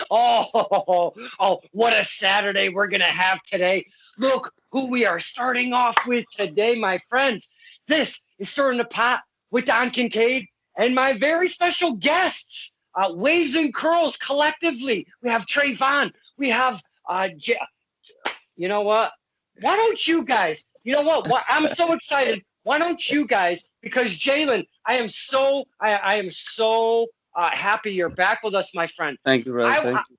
What a Saturday we're going to have today. Look who we are starting off with today, my friends. This is Stirring the Pot with Don Kincaid and my very special guests, Waves and Curls collectively. We have Traevon. We have, you know what? Why don't you guys, you know what? I'm so excited. Why don't you guys, because Jaylen, I am so happy you're back with us, my friend. Thank you, brother. I, Thank you.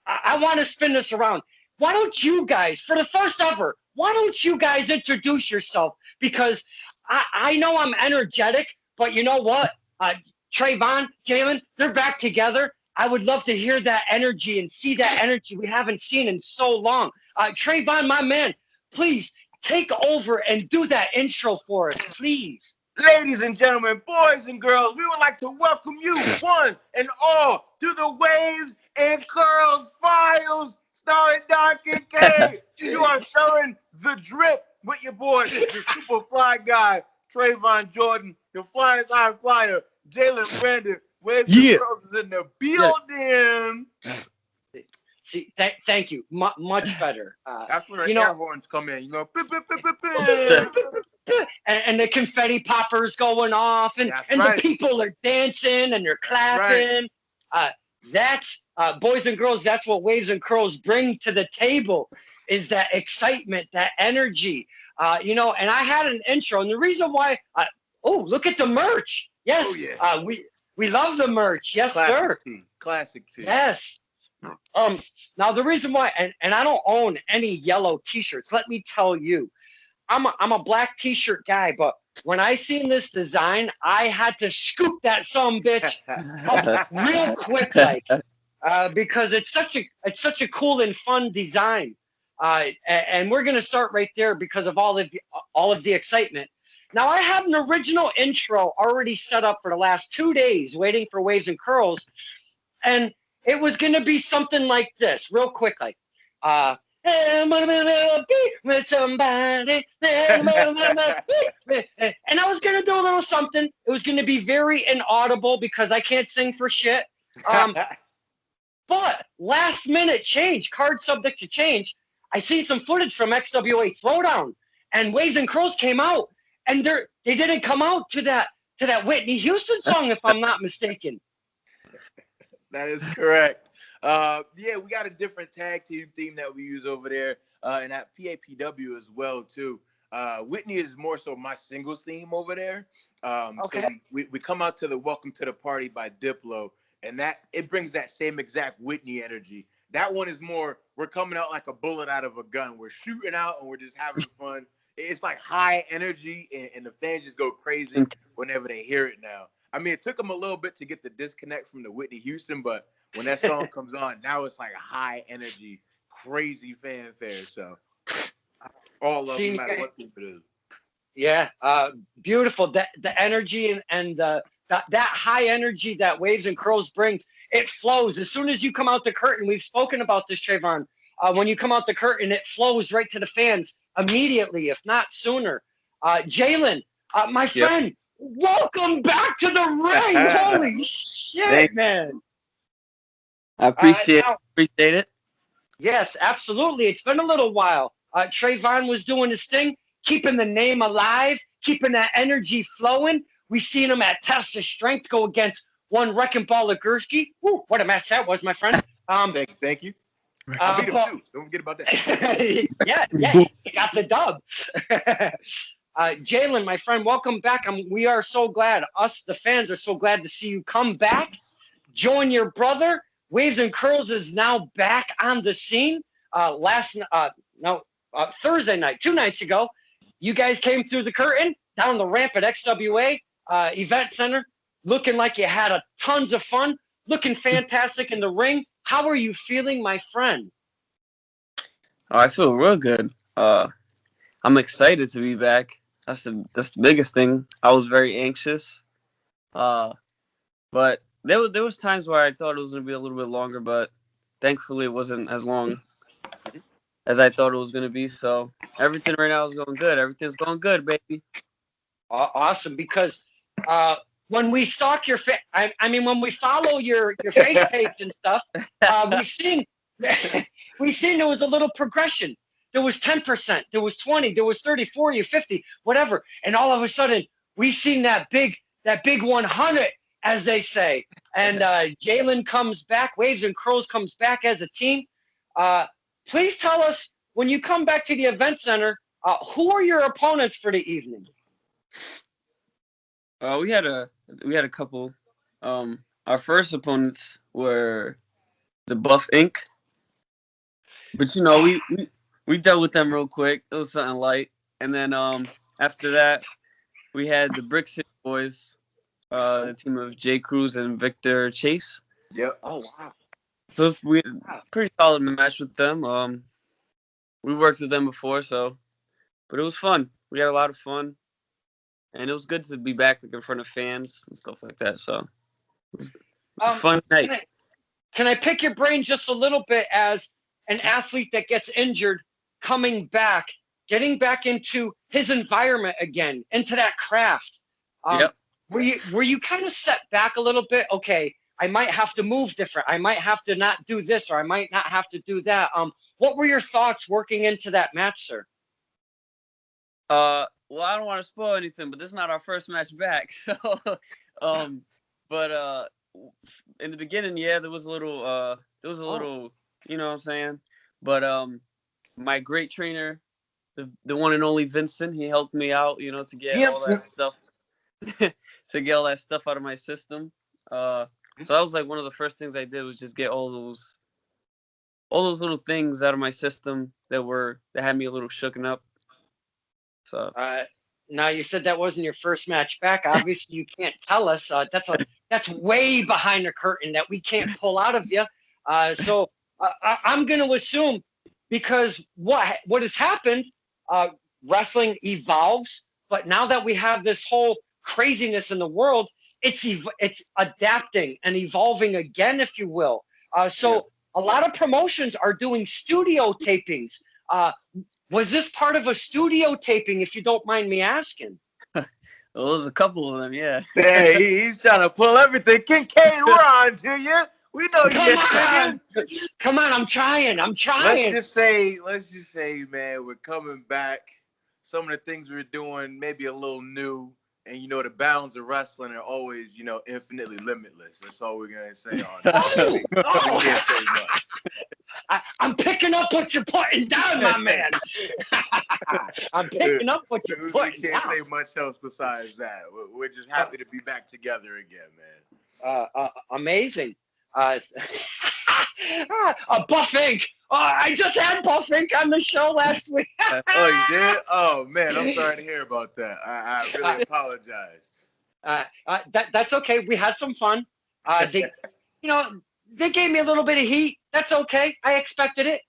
I want to spin this around. Why don't you guys, for the first ever, why don't you guys introduce yourself? Because I know I'm energetic, but you know what? Traevon, Jaylen, they're back together. I would love to hear that energy and see that energy we haven't seen in so long. Traevon, my man, please take over and do that intro for us, please. Ladies and gentlemen, boys and girls, we would like to welcome you, one and all, to the Waves and Curls Files, starring Don Kincaid. You are starring The Drip with your boy, the super fly guy, Traevon Jordan, the flyest high flyer, Jaylen Brandyn. Waves and Curls is in the building. See, thank you. Much better. That's where the air horns come in, and the confetti poppers going off, and the people are dancing and they're clapping. That's boys and girls. That's what Waves and Curls bring to the table, is that excitement, that energy. And I had an intro, and the reason why. Look at the merch. Yes, we love the merch. Yes, sir. Classic tee. Yes. Now the reason why, and I don't own any yellow T-shirts. Let me tell you. I'm a black T-shirt guy, but when I seen this design, I had to scoop that some bitch up real quick, because it's such a cool and fun design, and we're gonna start right there because of all of the excitement. Now I have an original intro already set up for the last 2 days, waiting for Waves and Curls, and it was gonna be something like this, real quick, and with somebody, and I was gonna do a little something. It was gonna be very inaudible because I can't sing for shit. But last minute change, card subject to change. I seen some footage from XWA Throwdown, and Waves and Curls came out, and they didn't come out to that Whitney Houston song, if I'm not mistaken. That is correct. We got a different tag team theme that we use over there, and at PAPW as well too. Whitney is more so my singles theme over there. Okay. So we come out to the Welcome to the Party by Diplo, and that it brings that same exact Whitney energy. That one is more, we're coming out like a bullet out of a gun. We're shooting out and we're just having fun. It's like high energy, and the fans just go crazy whenever they hear it now. I mean, it took them a little bit to get the disconnect from the Whitney Houston, but when that song comes on, now it's like a high energy, crazy fanfare. So all of them, no matter what group it is. Yeah, beautiful. The energy and that high energy that Waves and Curls brings, it flows. As soon as you come out the curtain, we've spoken about this, Traevon. When you come out the curtain, it flows right to the fans immediately, if not sooner. Jaylen, my friend, welcome back to the ring. Holy shit, man. I appreciate it. Yes, absolutely. It's been a little while. Traevon was doing his thing, keeping the name alive, keeping that energy flowing. We seen him at Test of Strength go against one Wrecking Ball Legursky. Woo, what a match that was, my friend. Thank you. I beat him too. Don't forget about that. yeah, he got the dub. Jaylen, my friend, welcome back. We are so glad. Us, the fans, are so glad to see you come back. Join your brother. Waves and Curls is now back on the scene. Thursday night, 2 nights ago, you guys came through the curtain down the ramp at XWA Event Center, looking like you had tons of fun, looking fantastic in the ring. How are you feeling, my friend? Oh, I feel real good. I'm excited to be back. That's the biggest thing. I was very anxious, but there was times where I thought it was gonna be a little bit longer, but thankfully it wasn't as long as I thought it was gonna be. So everything right now is going good. Everything's going good, baby. Awesome, because when we stalk your when we follow your face page and stuff, we've seen we've seen there was a little progression. There was 10%, there was 20, there was 30, 40, 50, whatever, and all of a sudden we've seen that big 100, as they say. And Jaylen comes back, Waves and Curls comes back as a team. Please tell us, when you come back to the event center, who are your opponents for the evening? We had a couple. Our first opponents were the Buff Inc. But we dealt with them real quick. It was something light. And then after that, we had the Brick City Boys, the team of Jay Cruz and Victor Chase. Yep. Oh wow. So we pretty solid match with them. We worked with them before, but it was fun. We had a lot of fun, and it was good to be back in front of fans and stuff like that. So it was a fun night. Can I pick your brain just a little bit as an athlete that gets injured, coming back, getting back into his environment again, into that craft? Yep. Were you kind of set back a little bit? Okay, I might have to move different. I might have to not do this, or I might not have to do that. What were your thoughts working into that match, sir? Well, I don't want to spoil anything, but this is not our first match back. So, but in the beginning, yeah, there was a little, you know what I'm saying? But my great trainer, the one and only Vincent, he helped me out, to get all that stuff, to get all that stuff out of my system. So that was like one of the first things I did, was just get all those little things out of my system that had me a little shooken up. So now you said that wasn't your first match back. Obviously, you can't tell us. That's way behind the curtain that we can't pull out of you. So I'm going to assume, because what has happened, wrestling evolves. But now that we have this whole craziness in the world, it's adapting and evolving again, if you will. A lot of promotions are doing studio tapings. Was this part of a studio taping, if you don't mind me asking? Well, there's a couple of them, yeah. Hey, he's trying to pull everything. Kincaid, we're on to you. We know you're digging. Come on, I'm trying. Let's just say, man, we're coming back. Some of the things we're doing maybe a little new. And, the bounds of wrestling are always, infinitely limitless. That's all we're going to say on that. We can't say much. I'm picking up what you're putting down, my man. I'm picking up what you're putting down. We can't say much else besides that. We're just happy to be back together again, man. Amazing. Buff Inc. I just had Buff Inc. on the show last week. Oh, you did? Oh, man, I'm sorry to hear about that. I really apologize. That's okay. We had some fun. They gave me a little bit of heat. That's okay. I expected it.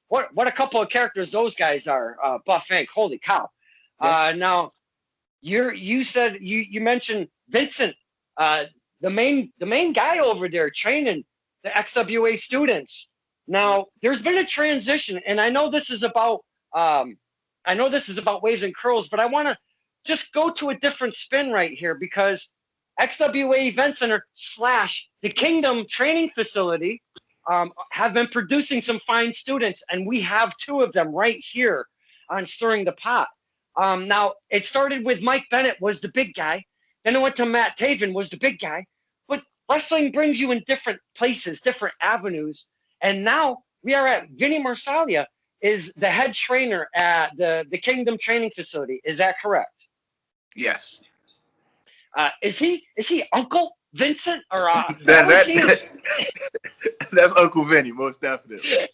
What a couple of characters those guys are. Buff Inc. Holy cow. Now, you said you mentioned Vincent, the main guy over there training the XWA students. Now, there's been a transition, and I know this is about Waves and Curls, but I want to just go to a different spin right here, because XWA Event Center / the Kingdom Training Facility have been producing some fine students, and we have 2 of them right here on Stirring the Pot. Now, it started with Mike Bennett was the big guy. Then it went to Matt Taven was the big guy. But wrestling brings you in different places, different avenues. And now we are at Vinny Marsalia is the head trainer at the Kingdom Training Facility. Is that correct? Yes. Is he Uncle Vincent or that's Uncle Vinny, most definitely.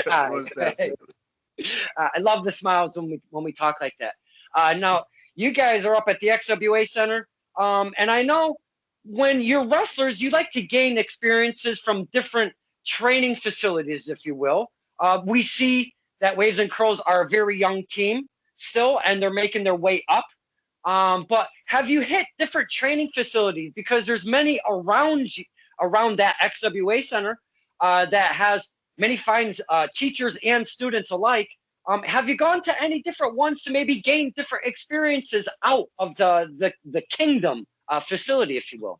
Most definitely. I love the smiles when we talk like that. Now, you guys are up at the XWA Center, and I know when you're wrestlers, you like to gain experiences from different training facilities, if you will. We see that Waves and Curls are a very young team still, and they're making their way up. But have you hit different training facilities? Because there's many around that XWA Center that has many fine teachers and students alike. Have you gone to any different ones to maybe gain different experiences out of the kingdom facility, if you will?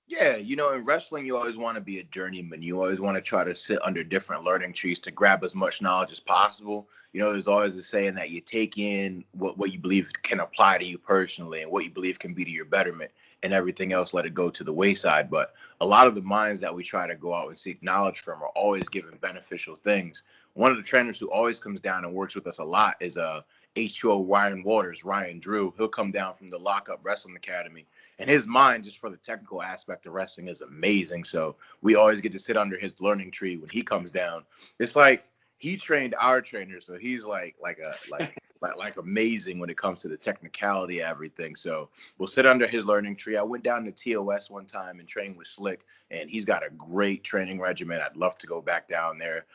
Yeah, in wrestling, you always want to be a journeyman. You always want to try to sit under different learning trees to grab as much knowledge as possible. There's always a saying that you take in what you believe can apply to you personally and what you believe can be to your betterment, and everything else, let it go to the wayside. But a lot of the minds that we try to go out and seek knowledge from are always given beneficial things. One of the trainers who always comes down and works with us a lot is H2O Ryan Waters, Ryan Drew. He'll come down from the Lockup Wrestling Academy. And his mind, just for the technical aspect of wrestling, is amazing. So we always get to sit under his learning tree when he comes down. It's like he trained our trainer, so he's like amazing when it comes to the technicality of everything. So we'll sit under his learning tree. I went down to TOS one time and trained with Slick, and he's got a great training regimen. I'd love to go back down there.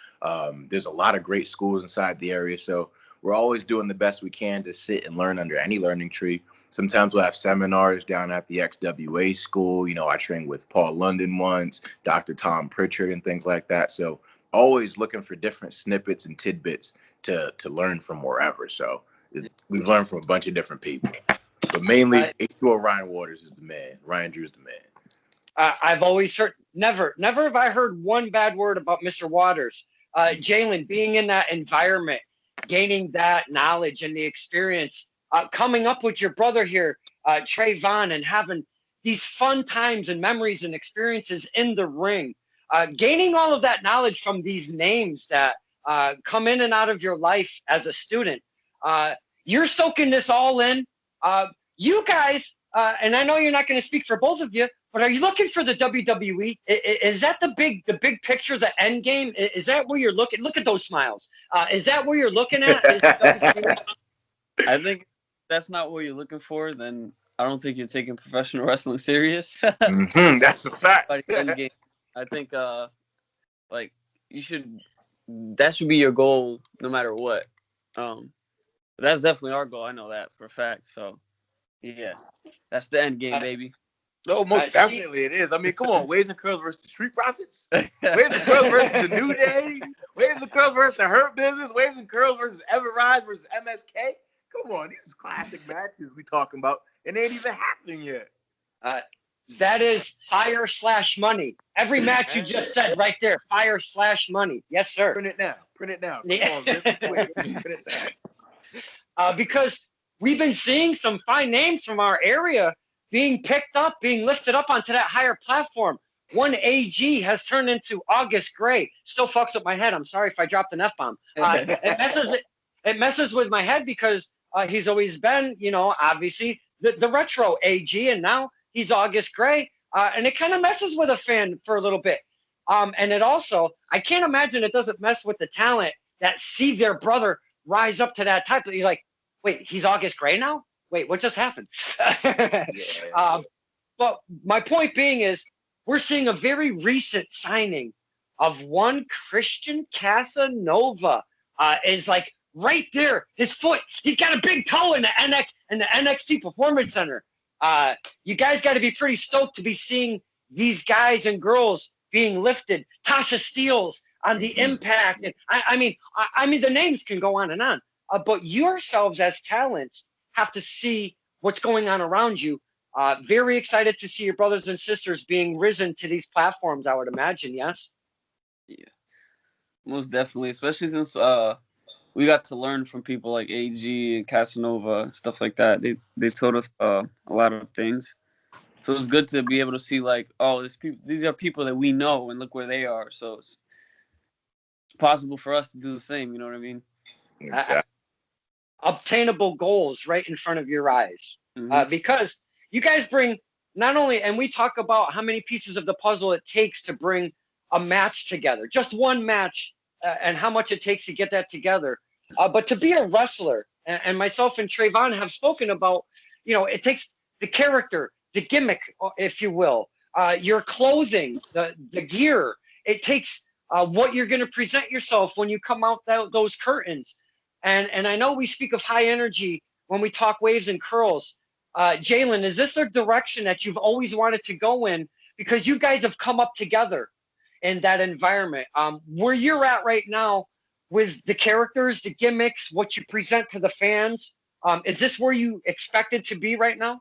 There's a lot of great schools inside the area, so we're always doing the best we can to sit and learn under any learning tree. Sometimes we'll have seminars down at the XWA school. I trained with Paul London once, Dr. Tom Pritchard, and things like that. So always looking for different snippets and tidbits to learn from wherever. So we've learned from a bunch of different people. But mainly, H2O Ryan Waters is the man. Ryan Drew is the man. I've always heard, never have I heard one bad word about Mr. Waters. Jaylen, being in that environment, gaining that knowledge and the experience, coming up with your brother here, Traevon, and having these fun times and memories and experiences in the ring, gaining all of that knowledge from these names that come in and out of your life as a student. You're soaking this all in. You guys, and I know you're not going to speak for both of you, but are you looking for the WWE? Is that the big picture, the end game? Is that where you're looking? Look at those smiles. Is that where you're looking at? Is the WWE? I think that's not what you're looking for, then I don't think you're taking professional wrestling serious. That's a fact. I think you should. That should be your goal, no matter what. That's definitely our goal. I know that for a fact. So, yeah, that's the end game, baby. No, most definitely it is. I mean, come on, Waves and Curls versus the Street Profits, Waves and Curls versus the New Day, Waves and Curls versus the Hurt Business, Waves and Curls versus Everrise versus MSK. Come on, these are classic matches we talking about, and they ain't even happening yet. That is fire/money. Every match you just said right there, fire/money. Yes, sir. Print it now. Come on, print it now. Because we've been seeing some fine names from our area being picked up, being lifted up onto that higher platform. One AG has turned into August Gray. Still fucks up my head. I'm sorry if I dropped an F-bomb. It messes with my head because he's always been, obviously the retro AG, and now he's August Gray. And it kind of messes with a fan for a little bit. And it also, I can't imagine it doesn't mess with the talent that see their brother rise up to that type. You're like, wait, he's August Gray now? Wait, what just happened? But my point being is we're seeing a very recent signing of one Christian Casanova. Is like right there, his foot. He's got a big toe in the NXT Performance Center. You guys got to be pretty stoked to be seeing these guys and girls being lifted. Tasha Steeles on the Impact, and I mean, the names can go on and on. But yourselves as talents have to see what's going on around you. Very excited to see your brothers and sisters being risen to these platforms, I would imagine, yes? Yeah, most definitely, especially since we got to learn from people like AG and Casanova, stuff like that. They told us a lot of things. So it's good to be able to see like, oh, these are people that we know and look where they are. So it's possible for us to do the same, you know what I mean? Exactly. Obtainable goals right in front of your eyes. Mm-hmm. Because you guys bring not only, and we talk about how many pieces of the puzzle it takes to bring a match together, just one match, and how much it takes to get that together. But to be a wrestler, and myself and Traevon have spoken about, it takes the character, the gimmick, if you will, your clothing, the gear. It takes what you're going to present yourself when you come out those curtains. And I know we speak of high energy when we talk Waves and Curls. Jaylen, is this a direction that you've always wanted to go in? Because you guys have come up together in that environment. Where you're at right now, with the characters, the gimmicks, what you present to the fans? Is this where you expected to be right now?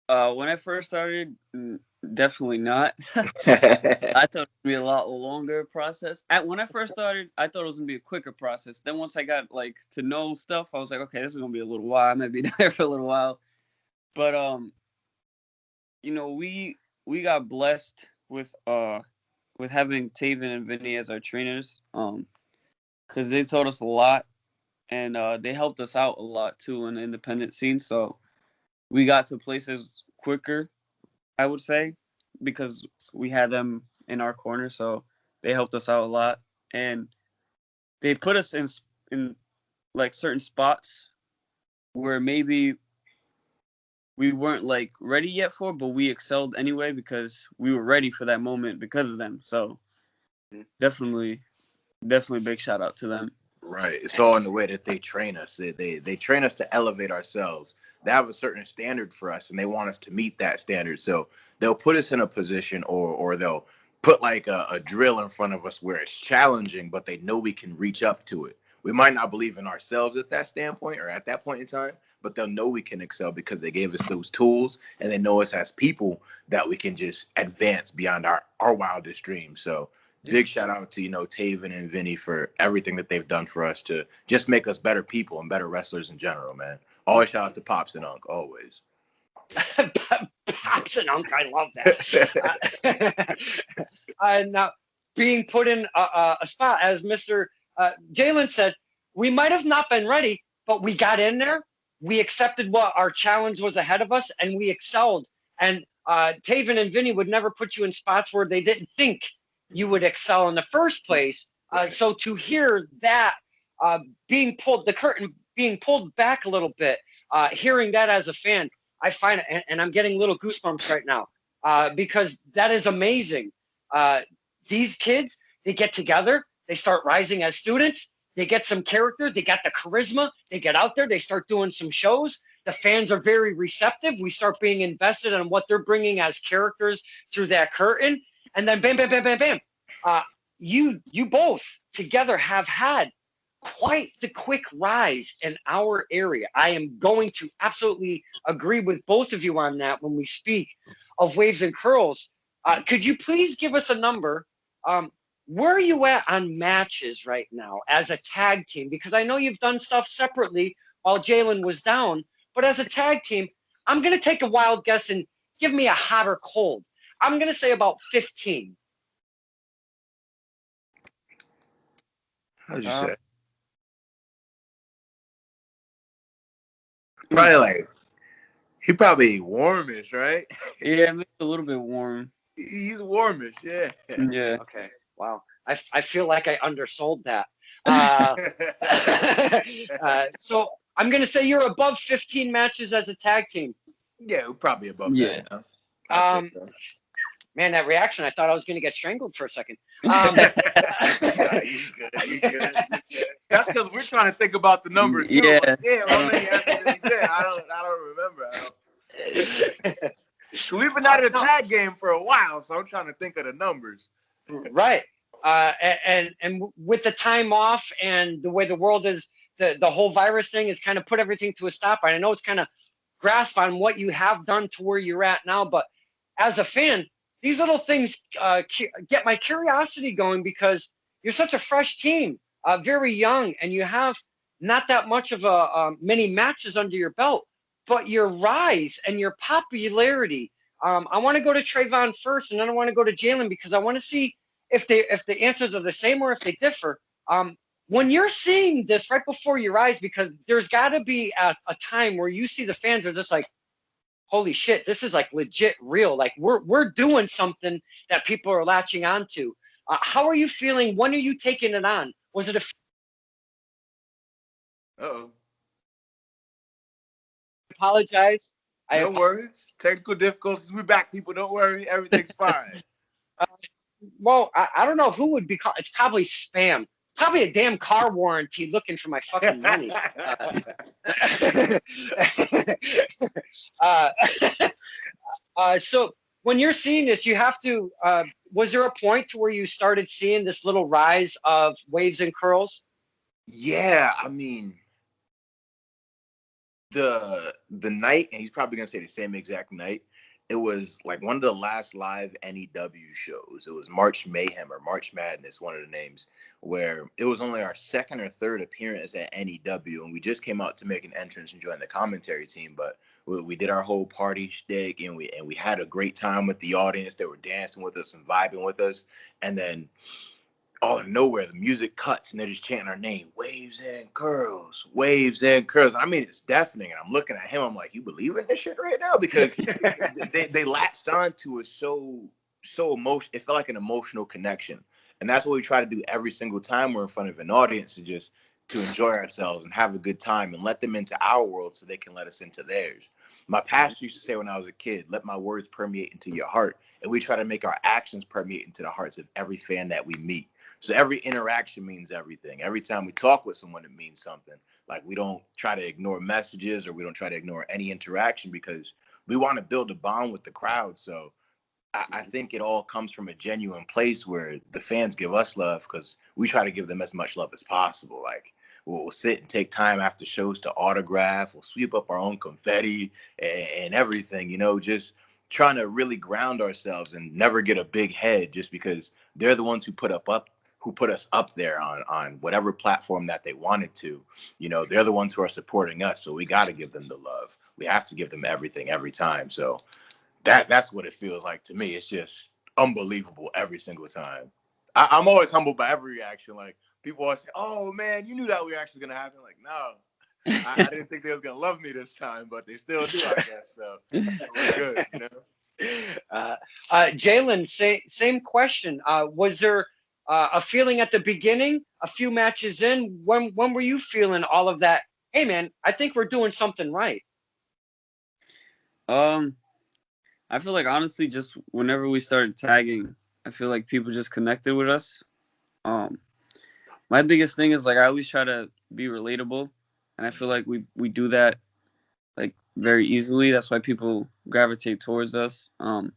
When I first started, definitely not. I thought it would be a lot longer process. When I first started, I thought it was gonna be a quicker process. Then once I got like to know stuff, I was like, okay, this is gonna be a little while. I might be there for a little while. But we got blessed with having Taven and Vinny as our trainers. Because they taught us a lot, and they helped us out a lot too in the independent scene. So we got to places quicker, I would say, because we had them in our corner. So they helped us out a lot, and they put us in like certain spots where maybe we weren't like ready yet for, but we excelled anyway because we were ready for that moment because of them. So definitely big shout out to them. Right. It's all in the way that they train us. They train us to elevate ourselves. They have a certain standard for us, and they want us to meet that standard. So they'll put us in a position, or they'll put like a drill in front of us where it's challenging, but they know we can reach up to it. We might not believe in ourselves at that standpoint or at that point in time, but they'll know we can excel because they gave us those tools, and they know us as people that we can just advance beyond our wildest dreams. So big shout out to, Taven and Vinny for everything that they've done for us to just make us better people and better wrestlers in general, man. Always shout out to Pops and Unc, always. Pops and Unc, I love that. Now, being put in a spot, as Mr. Jaylen said, we might have not been ready, but we got in there. We accepted what our challenge was ahead of us, and we excelled. And Taven and Vinny would never put you in spots where they didn't think you would excel in the first place. So to hear that the curtain being pulled back a little bit, hearing that as a fan, I find it, and I'm getting little goosebumps right now because that is amazing. These kids, they get together, they start rising as students, they get some character, they got the charisma, they get out there, they start doing some shows. The fans are very receptive. We start being invested in what they're bringing as characters through that curtain. And then bam, bam, bam, bam, bam. You both together have had quite the quick rise in our area. I am going to absolutely agree with both of you on that when we speak of Waves and Curls. Could you please give us a number? Where are you at on matches right now as a tag team? Because I know you've done stuff separately while Jaylen was down, but as a tag team, I'm going to take a wild guess and give me a hot or cold. I'm going to say about 15. How'd you say? Probably he probably warmish, right? Yeah, maybe a little bit warm. He's warmish, yeah. Yeah. Okay. Wow. I feel like I undersold that. So I'm going to say you're above 15 matches as a tag team. Yeah, we're probably above that. Man, that reaction, I thought I was going to get strangled for a second. You good. That's because we're trying to think about the number too. Yeah. How many did he say? I don't remember. We've been out of the tag game for a while, so I'm trying to think of the numbers. Right. And with the time off and the way the world is, the whole virus thing has kind of put everything to a stop. I know it's kind of grasp on what you have done to where you're at now, but as a fan, these little things get my curiosity going because you're such a fresh team, very young, and you have not that much of many matches under your belt, but your rise and your popularity. I want to go to Traevon first, and then I want to go to Jaylen because I want to see if the answers are the same or if they differ. When you're seeing this right before your eyes, because there's got to be a time where you see the fans are just like, holy shit, this is like legit real. Like we're doing something that people are latching onto. How are you feeling? When are you taking it on? Was it Uh-oh. Apologize. No worries. Technical difficulties. We're back, people. Don't worry. Everything's fine. Well, I don't know who would be called. It's probably spam. Probably a damn car warranty looking for my fucking money. So when you're seeing this, you have to. Was there a point to where you started seeing this little rise of waves and curls? Yeah, I mean, the night, and he's probably gonna say the same exact night. It was like one of the last live NEW shows. It was March Mayhem or March Madness, one of the names, where it was only our second or third appearance at NEW, and we just came out to make an entrance and join the commentary team. But we did our whole party shtick, and we had a great time with the audience. They were dancing with us and vibing with us, and then all of nowhere, the music cuts and they're just chanting our name, Waves and Curls, Waves and Curls. I mean, it's deafening. And I'm looking at him, I'm like, you believe in this shit right now? Because they latched on to it so emotional. It felt like an emotional connection. And that's what we try to do every single time we're in front of an audience, to just to enjoy ourselves and have a good time and let them into our world so they can let us into theirs. My pastor used to say when I was a kid, let my words permeate into your heart. And we try to make our actions permeate into the hearts of every fan that we meet. So every interaction means everything. Every time we talk with someone, it means something. Like, we don't try to ignore messages, or we don't try to ignore any interaction, because we want to build a bond with the crowd. So I think it all comes from a genuine place where the fans give us love, because we try to give them as much love as possible. Like, we'll sit and take time after shows to autograph. We'll sweep up our own confetti and everything, just trying to really ground ourselves and never get a big head, just because they're the ones who put us up there on whatever platform that they wanted to. They're the ones who are supporting us. So we got to give them the love. We have to give them everything every time. So that's what it feels like to me. It's just unbelievable every single time. I'm always humbled by every reaction. Like, people always say, "Oh man, you knew that reaction was gonna happen." Like, no, I didn't think they was gonna love me this time, but they still do, I guess. So we're good. Jaylen, same question. Was there a feeling at the beginning, a few matches in, when were you feeling all of that? Hey man, I think we're doing something right. I feel like, honestly, just whenever we started tagging, I feel like people just connected with us. My biggest thing is, like, I always try to be relatable, and I feel like we do that, like, very easily. That's why people gravitate towards us. To,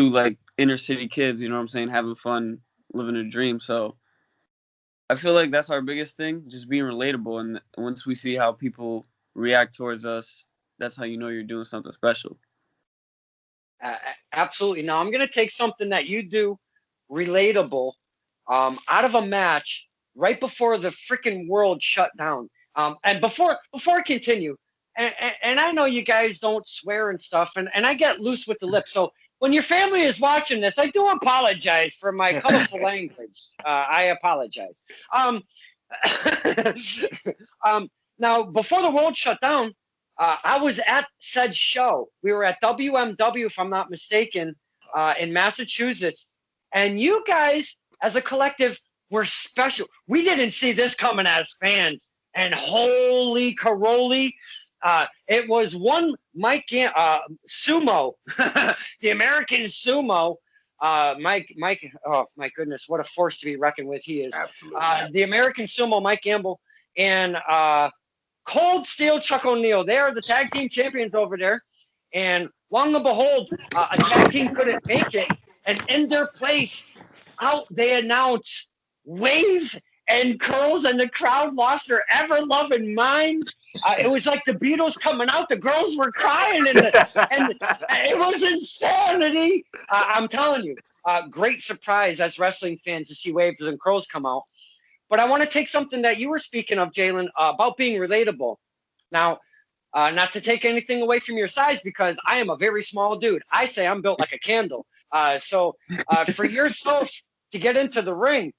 like, inner city kids, you know what I'm saying, having fun, living a dream. So I feel like that's our biggest thing, just being relatable. And once we see how people react towards us, that's how you know you're doing something special. Absolutely. Now I'm going to take something that you do, relatable, out of a match right before the freaking world shut down. And before I continue, and I know you guys don't swear and stuff, and I get loose with the lips. So when your family is watching this, I do apologize for my colorful language. I apologize. Now, before the world shut down, I was at said show. We were at WMW, if I'm not mistaken, in Massachusetts. And you guys, as a collective, were special. We didn't see this coming as fans. And holy caroli, it was one Mike Sumo, the American Sumo. Mike, oh my goodness, what a force to be reckoned with he is. Absolutely. The American Sumo, Mike Gamble, and Cold Steel Chuck O'Neil. They are the tag team champions over there. And long and behold, a tag team couldn't make it. And in their place, they announced Waves and Curls, and the crowd lost their ever-loving minds. It was like the Beatles coming out. The girls were crying, and it was insanity. I'm telling you, great surprise as wrestling fans to see Waves and Curls come out. But I want to take something that you were speaking of, Jaylen, about being relatable. Now, not to take anything away from your size, because I am a very small dude. I say I'm built like a candle. So for yourself to get into the ring,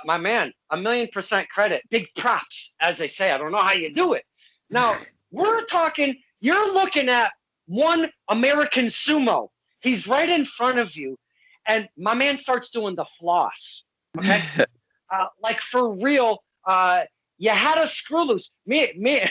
my man, 1,000,000% credit. Big props, as they say. I don't know how you do it. Now, we're talking, you're looking at one American Sumo. He's right in front of you. And my man starts doing the floss. Okay? Like, for real, you had a screw loose. Me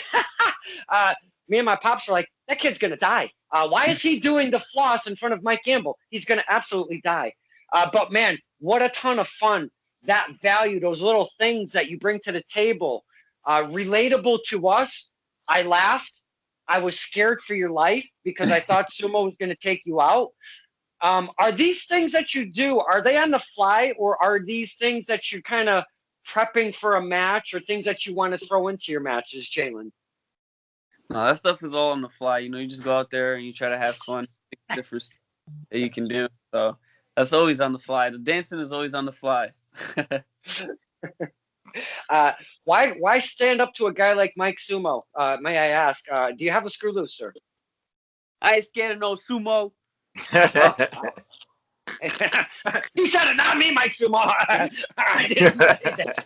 and my pops were like, that kid's going to die. Why is he doing the floss in front of Mike Gamble? He's going to absolutely die. But, man, what a ton of fun. That value, those little things that you bring to the table, relatable to us. I laughed. I was scared for your life because I thought sumo was going to take you out. Are these things that you do, are they on the fly, or are these things that you're kind of prepping for a match, or things that you want to throw into your matches, Jaylen? No, that stuff is all on the fly. You know, you just go out there and you try to have fun, different stuff that you can do. So that's always on the fly. The dancing is always on the fly. Why stand up to a guy like Mike Sumo? May I ask? Do you have a screw loose, sir? I ain't scared of no sumo. He said it, not me, Mike Sumo. I didn't say that.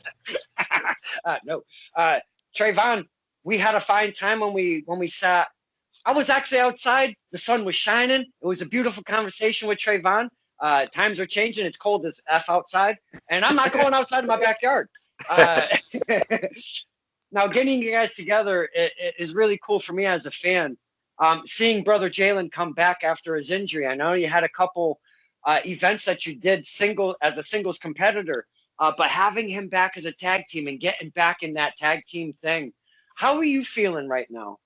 No, Traevon, we had a fine time when we sat. I was actually outside. The sun was shining. It was a beautiful conversation with Traevon. Times are changing. It's cold as F outside, and I'm not going outside in my backyard. Now, getting you guys together is really cool for me as a fan. Seeing brother Jaylen come back after his injury. I know you had a couple events that you did as a singles competitor, but having him back as a tag team and getting back in that tag team thing, how are you feeling right now?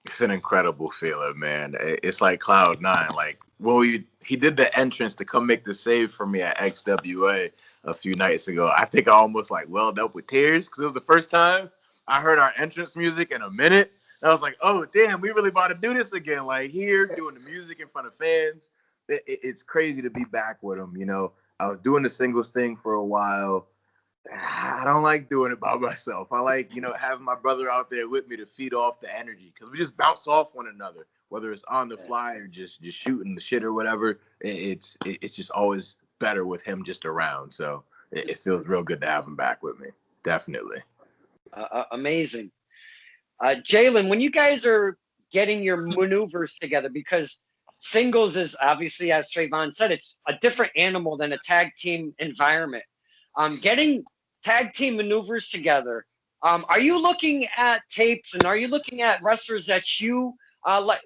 It's an incredible feeling, man. It's like Cloud 9. Like, well, he did the entrance to come make the save for me at XWA a few nights ago. I think I almost like welled up with tears because it was the first time I heard our entrance music in a minute. And I was like, oh, damn, we really about to do this again. Like, here, doing the music in front of fans. It's crazy to be back with him, you know. I was doing the singles thing for a while. I don't like doing it by myself. I like, you know, having my brother out there with me to feed off the energy because we just bounce off one another, whether it's on the fly or just shooting the shit or whatever. It's just always better with him just around. So it feels real good to have him back with me. Definitely. Amazing. Jaylen, when you guys are getting your maneuvers together, because singles is obviously, as Traevon said, it's a different animal than a tag team environment. Getting tag team maneuvers together, are you looking at tapes and are you looking at wrestlers that you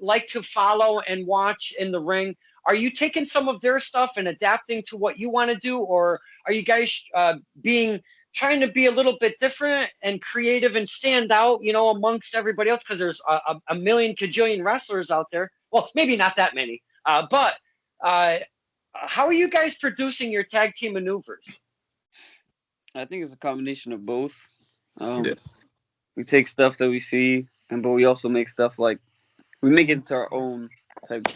like to follow and watch in the ring? Are you taking some of their stuff and adapting to what you want to do, or are you guys trying to be a little bit different and creative and stand out, you know, amongst everybody else? Because there's a million kajillion wrestlers out there. Well, maybe not that many, but how are you guys producing your tag team maneuvers? I think it's a combination of both. We take stuff that we see, but we also make stuff like we make it into our own type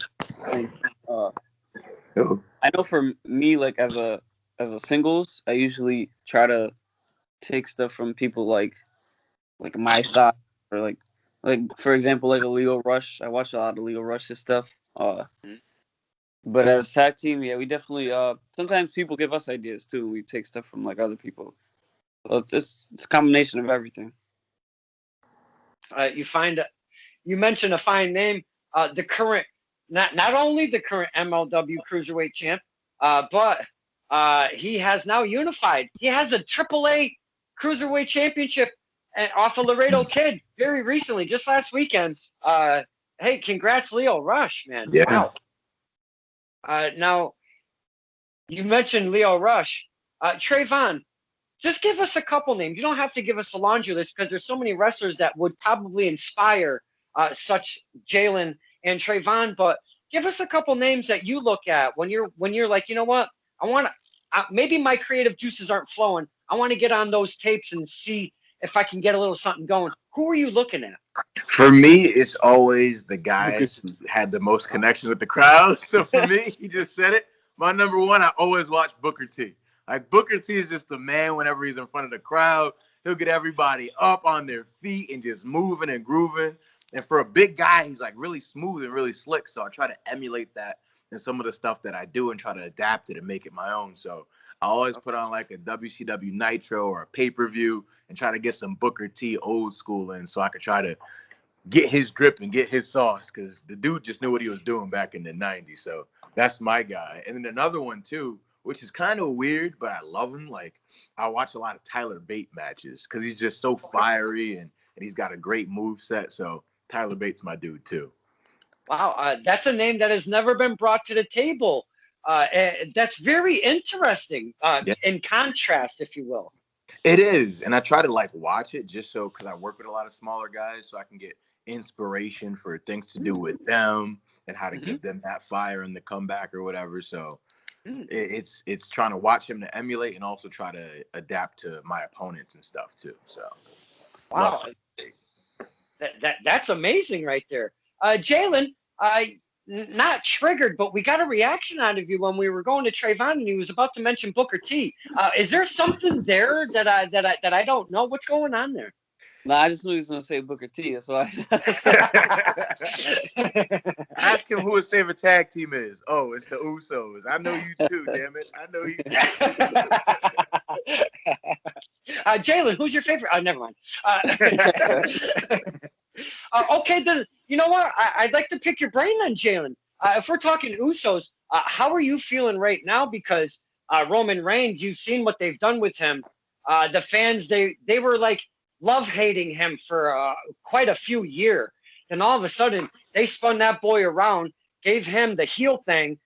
thing. I know for me, like as a singles, I usually try to take stuff from people like my side, or like for example, like a Leo Rush. I watch a lot of Leo Rush's stuff. But as tag team, yeah, we definitely sometimes people give us ideas too. We take stuff from like other people. So it's a combination of everything. You mentioned a fine name, the current, not only the current MLW Cruiserweight champ, but he has now unified. He has a AAA Cruiserweight championship off of Laredo Kid very recently, just last weekend. Hey, congrats, Leo Rush, man. Yeah. Wow. Now, you mentioned Leo Rush. Traevon, just give us a couple names. You don't have to give us a laundry list because there's so many wrestlers that would probably inspire such Jaylen and Traevon. But give us a couple names that you look at when you're like, you know what, I want to. Maybe my creative juices aren't flowing. I want to get on those tapes and see if I can get a little something going. Who are you looking at? For me, it's always the guys who had the most connection with the crowd. So for me, he just said it. My number one, I always watch Booker T. Like, Booker T is just the man whenever he's in front of the crowd. He'll get everybody up on their feet and just moving and grooving. And for a big guy, he's like really smooth and really slick. So I try to emulate that in some of the stuff that I do and try to adapt it and make it my own. So I always put on like a WCW Nitro or a pay-per-view and try to get some Booker T old school in so I could try to get his drip and get his sauce, because the dude just knew what he was doing back in the 90s. So that's my guy. And then another one too, which is kind of weird, but I love him. Like, I watch a lot of Tyler Bate matches because he's just so fiery and he's got a great move set. So Tyler Bate's my dude too. Wow, that's a name that has never been brought to the table. That's very interesting, in contrast, if you will. It is. And I try to like watch it just so, because I work with a lot of smaller guys, so I can get inspiration for things to do with them and how to Mhm. give them that fire in the comeback or whatever. So Mm. it's trying to watch him to emulate and also try to adapt to my opponents and stuff too. So Wow, love. that's amazing right there. Jaylen, not triggered, but we got a reaction out of you when we were going to Traevon, and he was about to mention Booker T. Is there something there that I don't know? What's going on there? No, I just knew he was gonna say Booker T. That's why. Ask him who his favorite tag team is. Oh, it's the Usos. I know you too, damn it. I know you Jaylen, who's your favorite? Oh, never mind. Okay, then you know what? I'd like to pick your brain on Jaylen. If we're talking Usos, how are you feeling right now? Because Roman Reigns, you've seen what they've done with him. The fans, they were like love hating him for quite a few years. Then all of a sudden, they spun that boy around, gave him the heel thing,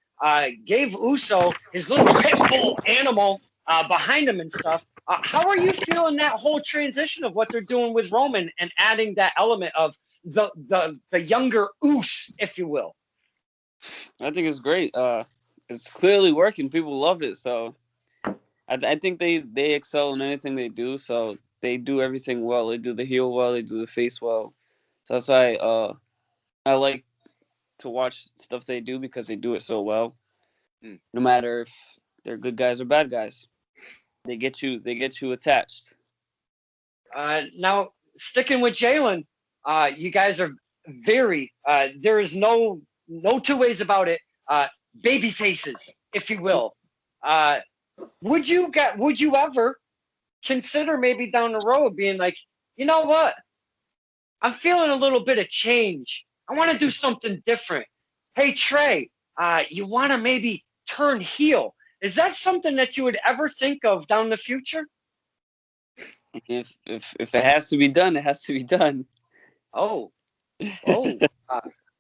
gave Uso his little pit bull animal behind him and stuff. How are you feeling that whole transition of what they're doing with Roman and adding that element of the younger Us, if you will? I think it's great. It's clearly working. People love it. So I think they excel in anything they do. So they do everything well. They do the heel well. They do the face well. So that's why I like to watch stuff they do because they do it so well. Mm. No matter if they're good guys or bad guys, they get you attached. Now, sticking with Jaylen, you guys are very. There is no two ways about it. Baby faces, if you will. Uh, would you ever consider maybe down the road being like, you know what? I'm feeling a little bit of change. I want to do something different. Hey Trey, you want to maybe turn heel? Is that something that you would ever think of down the future? If it has to be done, it has to be done. Oh, oh,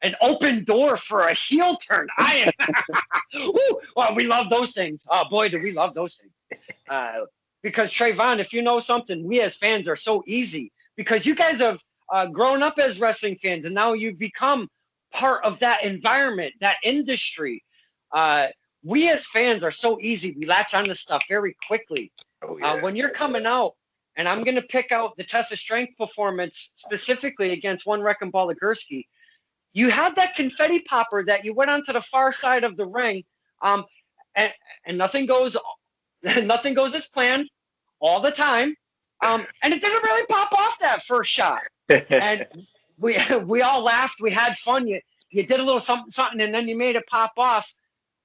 an open door for a heel turn. Well, we love those things. Oh boy, do we love those things. Because Traevon, if you know something, we as fans are so easy because you guys have grown up as wrestling fans and now you've become part of that environment, that industry. Uh, we as fans are so easy. We latch on to stuff very quickly. Oh yeah. When you're coming out, and I'm going to pick out the test of strength performance specifically against one Wrecking Ball Legursky. You had that confetti popper that you went onto the far side of the ring, um, and, and nothing goes as planned all the time, and it didn't really pop off that first shot. And we all laughed, we had fun. You did a little something, and then you made it pop off.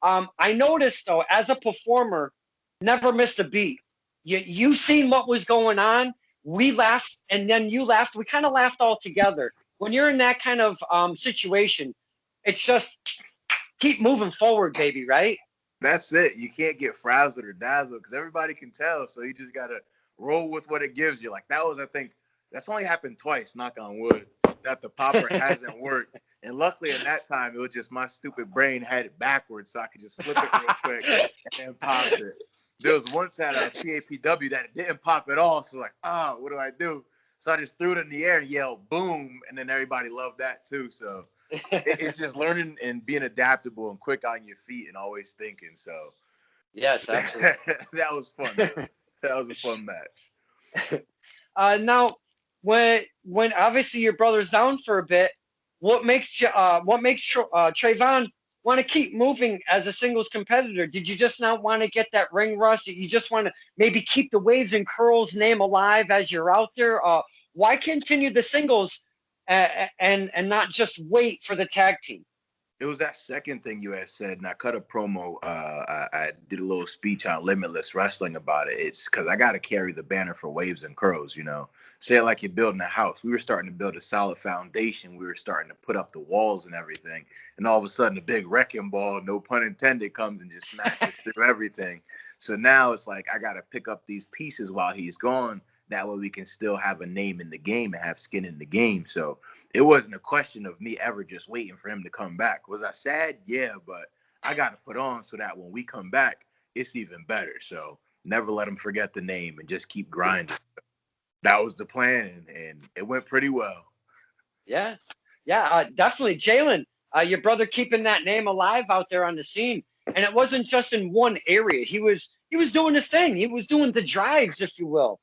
I noticed though, as a performer, never missed a beat. You seen what was going on. We laughed, and then you laughed. We kind of laughed all together. When you're in that kind of situation, it's just keep moving forward, baby. Right? That's it. You can't get frazzled or dazzled because everybody can tell. So you just gotta roll with what it gives you. Like that was, I think, that's only happened twice. Knock on wood. That the popper hasn't worked. And luckily, in that time, it was just my stupid brain had it backwards, so I could just flip it real quick and pop it. There was once at a PAPW that it didn't pop at all. So like, what do I do? So I just threw it in the air and yelled "boom," and then everybody loved that too. So it's just learning and being adaptable and quick on your feet and always thinking. So Yes, absolutely. that was fun. That was a fun match. Now, when obviously your brother's down for a bit, what makes Traevon want to keep moving as a singles competitor? Did you just not want to get that ring rust? Did you just want to maybe keep the Waves and Curls name alive as you're out there? Why continue the singles and not just wait for the tag team? It was that second thing you had said, and I cut a promo. I did a little speech on Limitless Wrestling about it. It's because I got to carry the banner for Waves and Curls, you know. Say it like you're building a house. We were starting to build a solid foundation. We were starting to put up the walls and everything. And all of a sudden, a big wrecking ball, no pun intended, comes and just smashes through everything. So now it's like I got to pick up these pieces while he's gone. That way we can still have a name in the game and have skin in the game. So it wasn't a question of me ever just waiting for him to come back. Was I sad? Yeah, but I got to put on so that when we come back, it's even better. So never let him forget the name and just keep grinding. That was the plan, and it went pretty well. Yeah, yeah, definitely, Jaylen. Your brother keeping that name alive out there on the scene, and it wasn't just in one area. He was doing his thing. He was doing the drives, if you will.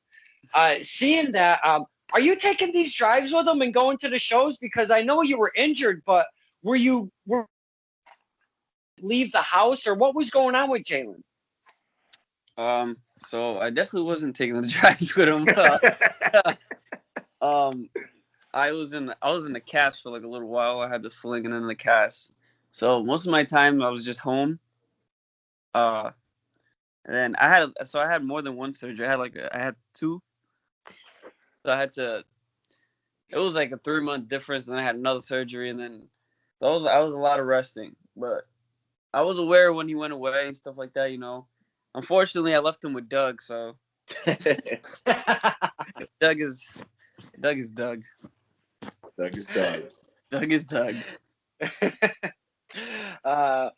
Seeing that, are you taking these drives with him and going to the shows? Because I know you were injured, but were leave the house or what was going on with Jaylen? So I definitely wasn't taking the drives with him. um, I was in the cast for like a little while. I had the sling and then the cast. So most of my time I was just home. Uh, and then I had more than one surgery. I had two. So I had to. It was like a 3 month difference, and I had another surgery, and then I was a lot of resting. But I was aware when he went away and stuff like that. Unfortunately, I left him with Doug. So Doug is Doug is Doug. Doug is Doug. Doug is Doug. uh,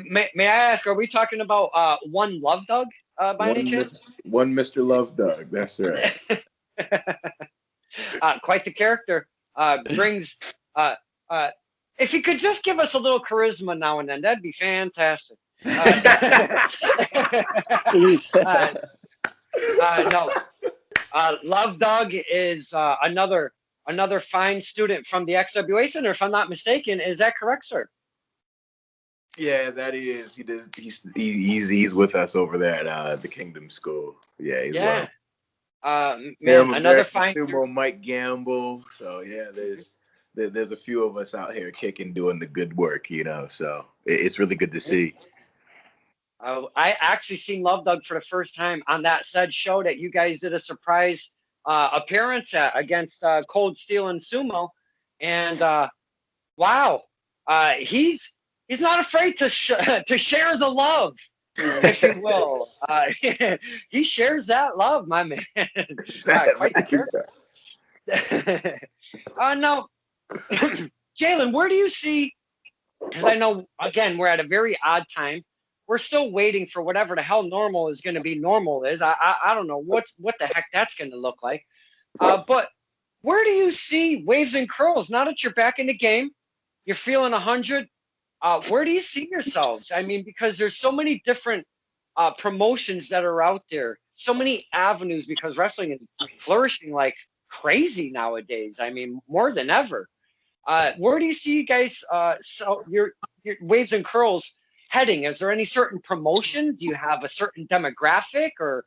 may I ask, are we talking about one Love Doug by any chance? One Mr. Love Doug. That's right. Quite the character. Brings. If you could just give us a little charisma now and then, that'd be fantastic. No, Love Doug is another fine student from the XWA Center, if I'm not mistaken. Is that correct, sir? Yeah, that is. He does. He's with us over there at the Kingdom School. Yeah, he's Yeah. Man, another fine. Mike Gamble. So yeah, there's a few of us out here kicking, doing the good work. So it's really good to see. I actually seen Love Doug for the first time on that said show that you guys did a surprise appearance at against Cold Steel and Sumo, and wow, he's not afraid to share the love, if you will. He shares that love, my man. Quite the character. No, Jaylen, where do you see? Because I know, again, we're at a very odd time. We're still waiting for whatever the hell normal is going to be. Normal is. I don't know what the heck that's going to look like. But where do you see Waves and Curls now that you're back in the game? You're feeling 100. Where do you see yourselves? I mean, because there's so many different promotions that are out there, so many avenues, because wrestling is flourishing like crazy nowadays. I mean, more than ever. Where do you see you guys, so your Waves and Curls heading? Is there any certain promotion? Do you have a certain demographic, or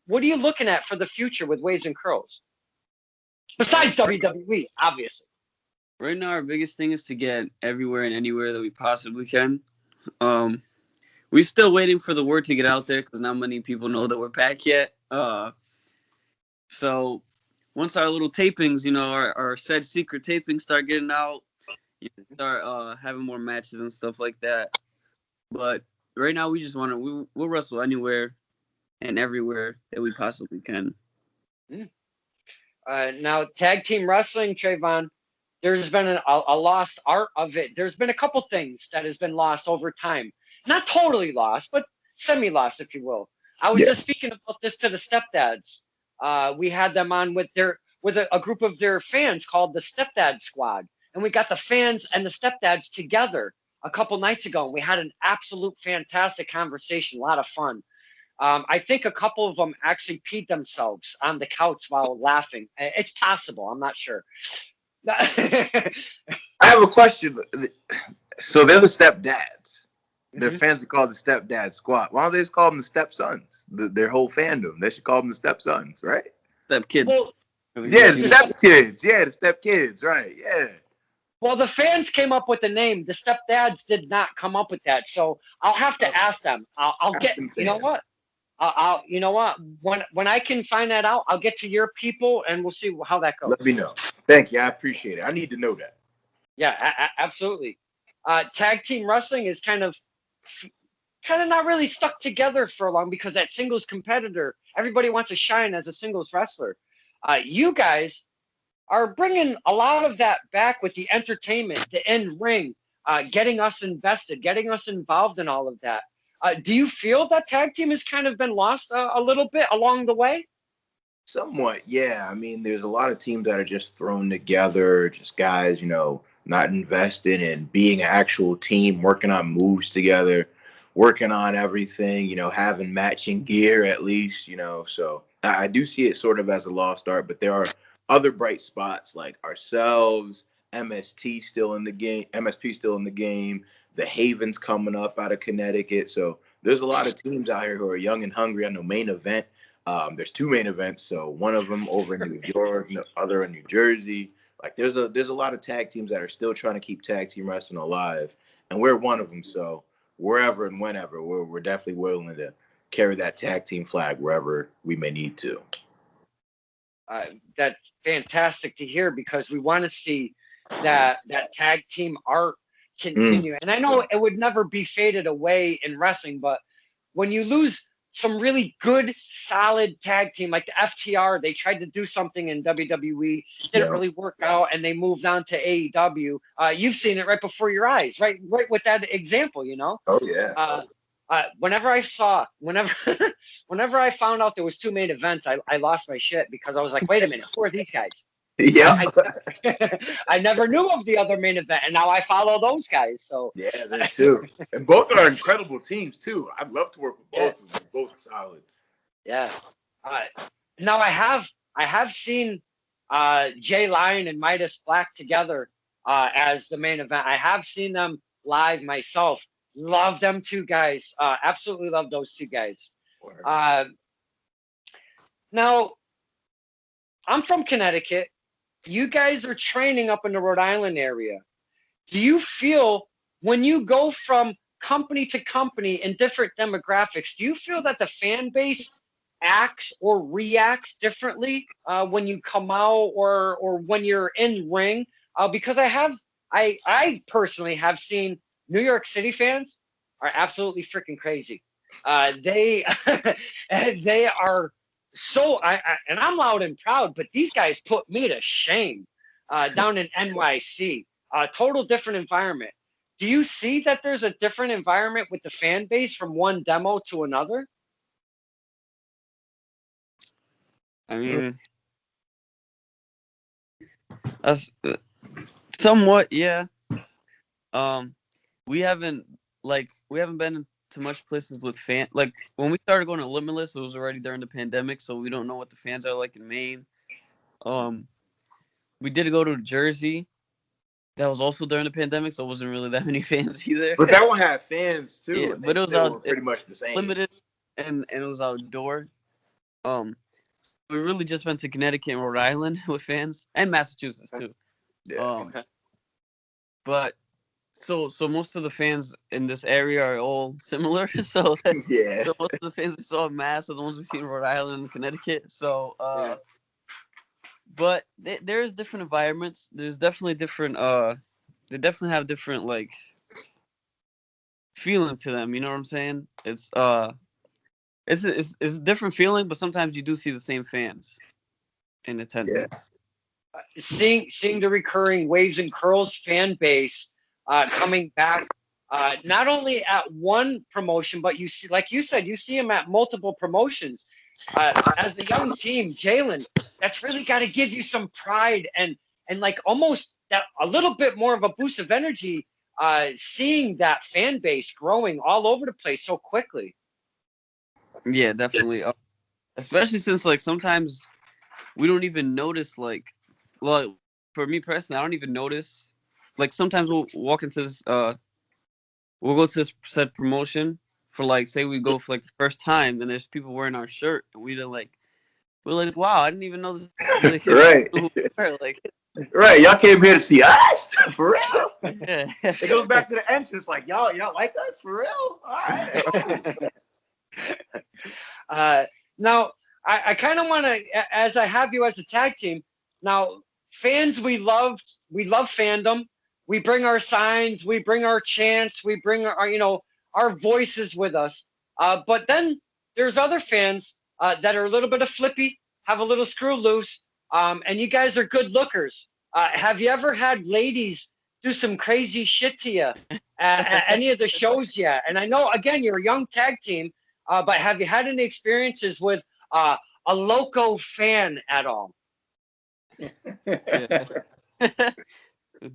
what are you looking at for the future with Waves and Curls? Besides WWE, obviously. Right now, our biggest thing is to get everywhere and anywhere that we possibly can. We're still waiting for the word to get out there because not many people know that we're back yet. So once our little tapings, our said secret tapings start getting out, you start having more matches and stuff like that. But right now, we just we'll wrestle anywhere and everywhere that we possibly can. Now, tag team wrestling, Traevon, there's been a lost art of it. There's been a couple things that has been lost over time. Not totally lost, but semi-lost, if you will. I was just speaking about this to the Stepdads. We had them on with a group of their fans called the Stepdad Squad, and we got the fans and the Stepdads together a couple nights ago, and we had an absolute fantastic conversation, a lot of fun. I think a couple of them actually peed themselves on the couch while laughing. It's possible. I'm not sure. I have a question. So they're the Stepdads. Their fans are called the Stepdad Squad. Why don't they just call them the Stepsons? Their whole fandom. They should call them the Stepsons, right? Stepkids. Well, yeah, the Stepkids. Yeah, the Stepkids. Right. Yeah. Well, the fans came up with the name. The Stepdads did not come up with that. So I'll have to ask them. I'll get. You know what? You know what? When I can find that out, I'll get to your people and we'll see how that goes. Let me know. Thank you. I appreciate it. I need to know that. Yeah, absolutely. Tag team wrestling is kind of not really stuck together for long because that singles competitor, everybody wants to shine as a singles wrestler. You guys are bringing a lot of that back with the entertainment, the in ring, getting us invested, getting us involved in all of that. Do you feel that tag team has kind of been lost a little bit along the way? Somewhat, yeah. I mean, there's a lot of teams that are just thrown together, just guys, not invested in being an actual team, working on moves together, working on everything, having matching gear at least, So I do see it sort of as a lost art, but there are other bright spots like ourselves, MST still in the game, MSP still in the game, the Havens coming up out of Connecticut. So there's a lot of teams out here who are young and hungry. I know Main Event. There's two main events, so one of them over in New York, the other in New Jersey. Like there's a lot of tag teams that are still trying to keep tag team wrestling alive, and we're one of them. So wherever and whenever, we're definitely willing to carry that tag team flag wherever we may need to. That's fantastic to hear because we want to see that tag team art continue. And I know it would never be faded away in wrestling, but when you lose some really good, solid tag team like the FTR, they tried to do something in WWE, didn't really work out, and they moved on to AEW. You've seen it right before your eyes, right with that example, Oh yeah. Whenever whenever I found out there was two main events, I lost my shit because I was like, wait a minute, who are these guys? Yeah. I never knew of the other main event, and now I follow those guys. So yeah, there's two, and both are incredible teams too. I'd love to work with both of them. Both solid. Yeah. Now I have seen Jay Lion and Midas Black together as the main event. I have seen them live myself. Love them two guys. Absolutely love those two guys. Now I'm from Connecticut. You guys are training up in the Rhode Island area. Do you feel when you go from company to company in different demographics, do you feel that the fan base acts or reacts differently when you come out or when you're in ring? Because I personally have seen New York City fans are absolutely freaking crazy. They they are so and I'm loud and proud, but these guys put me to shame down in NYC. Total different environment. Do you see that there's a different environment with the fan base from one demo to another? I mean, that's somewhat, yeah. We haven't been to much places with fan. Like when we started going to Limitless, it was already during the pandemic, so we don't know what the fans are like in Maine. We did go to Jersey. That was also during the pandemic, so it wasn't really that many fans either. But that one had fans too. Yeah, but it was pretty much the same. Limited, and it was outdoor. We really just went to Connecticut and Rhode Island with fans, and Massachusetts too. Yeah. But so most of the fans in this area are all similar. So yeah. So most of the fans we saw in Mass are the ones we see in Rhode Island and Connecticut. So but there's different environments. There's definitely different. They definitely have different like feeling to them. You know what I'm saying? It's a different feeling, but sometimes you do see the same fans in attendance. Seeing the recurring Waves and Curls fan base coming back, not only at one promotion, but you see, like you said, you see them at multiple promotions. As a young team, Jaylen, that's really got to give you some pride and like almost that a little bit more of a boost of energy, seeing that fan base growing all over the place so quickly. Yeah, definitely. Especially since like sometimes we don't even notice like for me personally, I don't even notice. Like sometimes we'll walk into this, we'll go to this said promotion for like, say we go for like the first time, and there's people wearing our shirt, and we're like, wow, I didn't even know this. Like, right. Like, right. Y'all came here to see us for real. Yeah. It goes back to the entrance, like y'all like us for real. All right. Now I kind of want to, as I have you as a tag team now. Fans, we love fandom. We bring our signs, we bring our chants, we bring our voices with us. But then there's other fans that are a little bit of flippy, have a little screw loose, and you guys are good lookers. Have you ever had ladies do some crazy shit to you at any of the shows yet? And I know, again, you're a young tag team, but have you had any experiences with a loco fan at all? Yeah.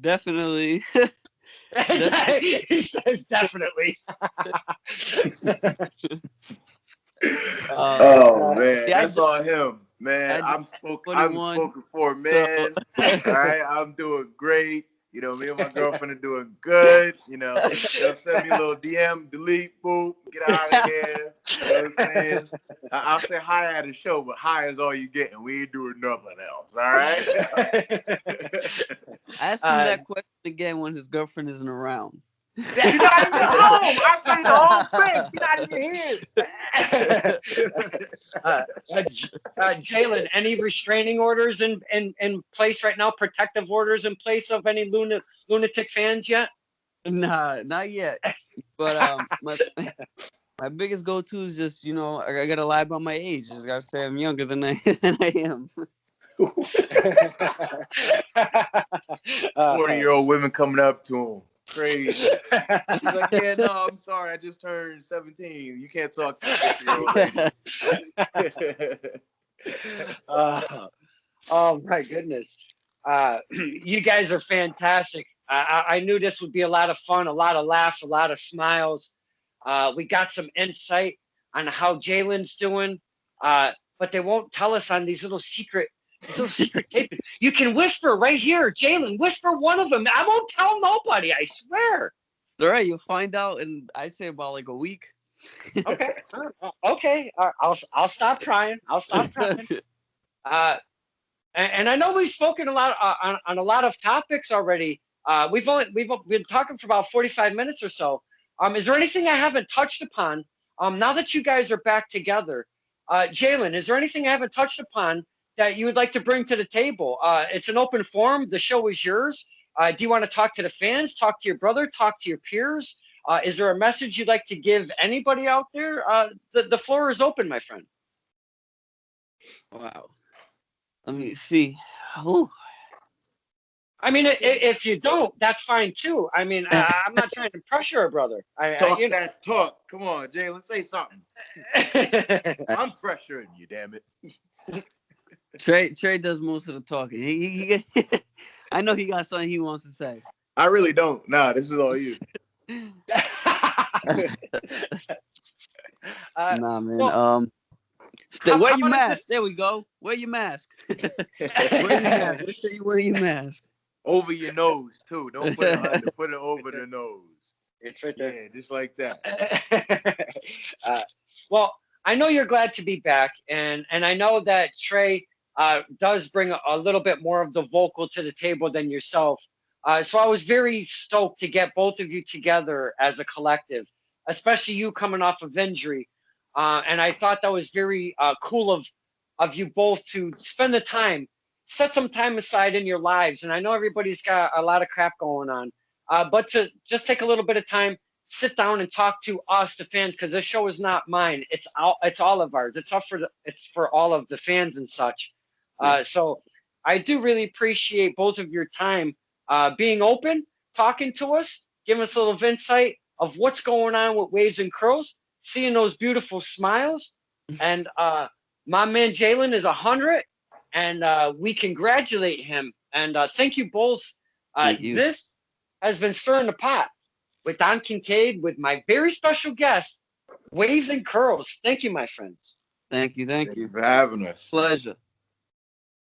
Definitely. He says definitely. Oh man, yeah, that's all him, man. I just I'm 21. spoken for, So man. All right, I'm doing great. You know, me and my girlfriend are doing good. You know, they'll send me a little DM, delete, boop, get out of here. You know what I'm saying? I'll say hi at the show, but hi is all you get, and we ain't doing nothing else. All right. ask him that question again when his girlfriend isn't around. She's not even home. I say the whole thing. She's not even here. Jaylen, any restraining orders in place right now? Protective orders in place of any lunatic fans yet? Nah, not yet. But my biggest go-to is just, you know, I gotta lie about my age. I just gotta say I'm younger than I am. 40-year-old women coming up to him. Crazy. He's like, yeah, no, I'm sorry. I just turned 17. You can't talk to a 50-year-old lady. Oh my goodness. You guys are fantastic. I knew this would be a lot of fun, a lot of laughs, a lot of smiles. We got some insight on how Jaylen's doing, but they won't tell us on these little secret tapes. You can whisper right here, Jaylen. Whisper one of them. I won't tell nobody. I swear. All right, you'll find out in I'd say about like a week. Okay. Okay. I'll stop trying. I'll stop trying. And I know we've spoken a lot on a lot of topics already. We've been talking for about 45 minutes or so. Is there anything I haven't touched upon? Now that you guys are back together, Jaylen, is there anything I haven't touched upon that you would like to bring to the table? It's an open forum. The show is yours. Do you want to talk to the fans, talk to your brother, talk to your peers? Is there a message you'd like to give anybody out there? The floor is open, my friend. Wow. Let me see. Ooh. I mean, if you don't, that's fine too. I mean, I'm not trying to pressure a brother. Talk. Come on, Jaylen, say something. I'm pressuring you, damn it. Trey does most of the talking. He I know he got something he wants to say. I really don't. Nah, this is all you. Nah, man. Well, wear your mask. There we go. Wear your mask. Wear your mask. Make sure you wear your mask. Over your nose too. Don't put it under. Put it over the nose. It's right there. Yeah, just like that. Well, I know you're glad to be back, and I know that Trey does bring a little bit more of the vocal to the table than yourself. So I was very stoked to get both of you together as a collective, especially you coming off of injury. And I thought that was very cool of you both to spend the time, set some time aside in your lives. And I know everybody's got a lot of crap going on, but to just take a little bit of time, sit down and talk to us, the fans, because this show is not mine. It's all of ours. It's for all of the fans and such. So I do really appreciate both of your time being open, talking to us, giving us a little insight of what's going on with Waves and Curls, seeing those beautiful smiles. And my man Jaylen is 100, and we congratulate him. And thank you both. Thank you. This has been Stirring the Pot with Don Kincaid, with my very special guest, Waves and Curls. Thank you, my friends. Thank you. Thank you for having us. Pleasure.